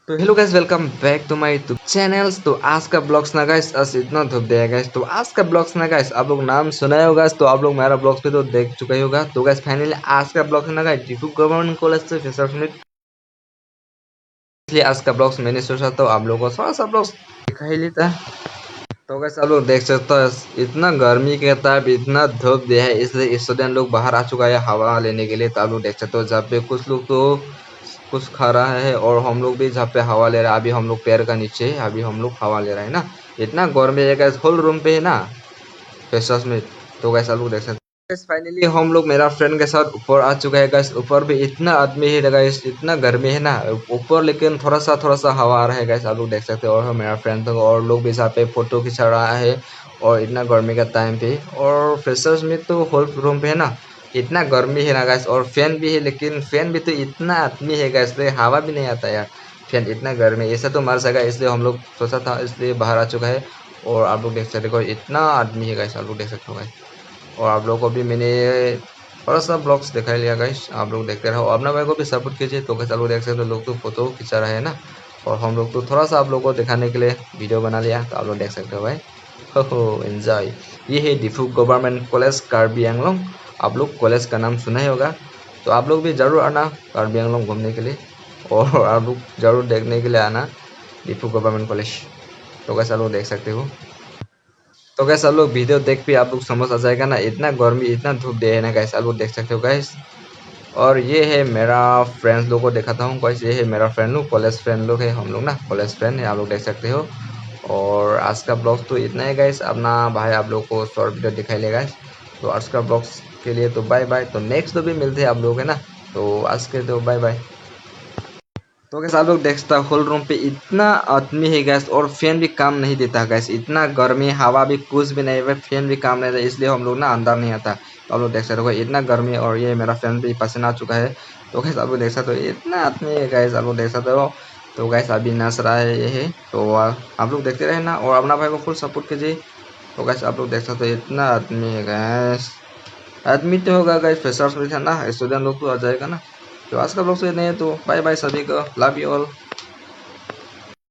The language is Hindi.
तो hello guys, welcome back to my YouTube channels. तो आज का ब्लॉग्स ना गाइस आज इतना धूप दिया गाइस। तो आज का ब्लॉग्स ना गाइस आप लोग नाम सुना ही होगा, तो आप लोग मेरा ब्लॉग्स पे तो देख चुका ही होगा। तो गाइस फाइनली आज का ब्लॉग है ना गाइस डिफू गवर्नमेंट कॉलेज से फ्रेशर्स मीट, इसलिए आज का ब्लॉग्स मैंने सोचा तो आप लोगों को थोड़ा सा ब्लॉग्स दिखा ही लेता है। तो गाइस आप लोग देख सकते हो इतना गर्मी के टाइम इतना धूप दिया है, इसलिए स्टूडेंट लोग बाहर आ चुका है हवा लेने के लिए। तो आप लोग देख सकते हो जहाँ पे कुछ लोग तो कुछ खा रहा है और हम लोग भी जहाँ पे हवा ले रहा है। अभी हम लोग पेड़ का नीचे है, अभी हम लोग हवा ले रहा है ना। इतना गर्मी है गैस, होल रूम पे है ना फ्रेशर्स में। तो गैस आप लोग देख सकते हैं। फाइनली हम लोग मेरा फ्रेंड के साथ ऊपर आ चुका है गैस। ऊपर भी इतना आदमी है गैस, इतना गर्मी है ना ऊपर, लेकिन थोड़ा सा हवा आ रहा है गैस, आप लोग देख सकते हो। और मेरा फ्रेंड तो और लोग भी यहाँ पे फोटो खिंचा रहा है और इतना गर्मी का टाइम पे। और फ्रेशर्स में तो होल रूम पे है ना इतना गर्मी है ना गैस, और फैन भी है, लेकिन फैन भी तो इतना आदमी है गैस, इसलिए हवा भी नहीं आता यार। फैन इतना गर्मी ऐसा तो मर सका, इसलिए हम लोग सोचा था, इसलिए बाहर आ चुका है। और आप लोग देख सकते हो इतना आदमी है गैस, आप लोग देख सकते हो गाइस। और आप लोगों को भी मैंने थोड़ा सा ब्लॉग्स दिखा लिया गाइस, आप लोग देखते रहो, अपना भाई को भी सपोर्ट कीजिए। तो कैसे आप लोग देख सकते हो, लोग तो फोटो खिंचा रहे हैं ना, और हम लोग तो थोड़ा सा आप लोगों को दिखाने के लिए वीडियो बना लिया। तो आप लोग देख सकते हो भाई, हो एंजॉय। ये है डिफू गवर्नमेंट कॉलेज कार्बी आंगलोंग। आप लोग कॉलेज का नाम सुना ही होगा, तो आप लोग भी ज़रूर आना कार्बी आंगलोंग घूमने के लिए, और आप लोग ज़रूर देखने के लिए आना डिफू गवर्नमेंट कॉलेज। तो कैसे आप लोग देख सकते हो। तो गैस आप लोग वीडियो देख भी आप लोग समझ आ जाएगा ना, इतना गर्मी इतना धूप दे है ना गैस, आप लोग देख सकते हो गैस। और ये है मेरा फ्रेंड्स लोग को दिखाता हूँ गैस, ये है मेरा फ्रेंड लोग, कॉलेज फ्रेंड लोग है हम लोग ना, कॉलेज फ्रेंड है, आप लोग देख सकते हो। और आज का ब्लॉग तो इतना है गैस, अपना भाई आप लोग को शॉर्ट वीडियो दिखाई लेगा। तो आज का ब्लॉग्स के लिए तो बाय बाय, तो नेक्स्ट तो भी मिलते हैं आप लोग है ना। तो आज के तो बाय बाय। तो गैस आप लोग देख सकते हो होल रूम पे इतना आदमी है गैस, और फैन भी काम नहीं देता गैस, इतना गर्मी, हवा भी कुछ भी नहीं है, फैन भी काम नहीं देता, इसलिए हम लोग ना अंदर नहीं आता। तो आप लोग देख सकते हो इतना गर्मी, और ये मेरा फैन भी पसीना आ चुका है। तो गैस आप लोग देख सकते हो इतना आदमी है गैस, आप लोग देख सकते हो। तो गैस अभी नाच रहा है ये है, तो आप लोग देखते रहे ना, और अपना भाई को फुल सपोर्ट कीजिए। तो गैस आप लोग देख सकते हो इतना आदमी है गैस, आदमी तो होगा गैस, फ्रेशर्स में था ना, स्टूडेंट लोग तो आ जाएगा ना। तो आज का ब्लॉग से नहीं है, तो बाय बाय सभी को, लव यू ऑल।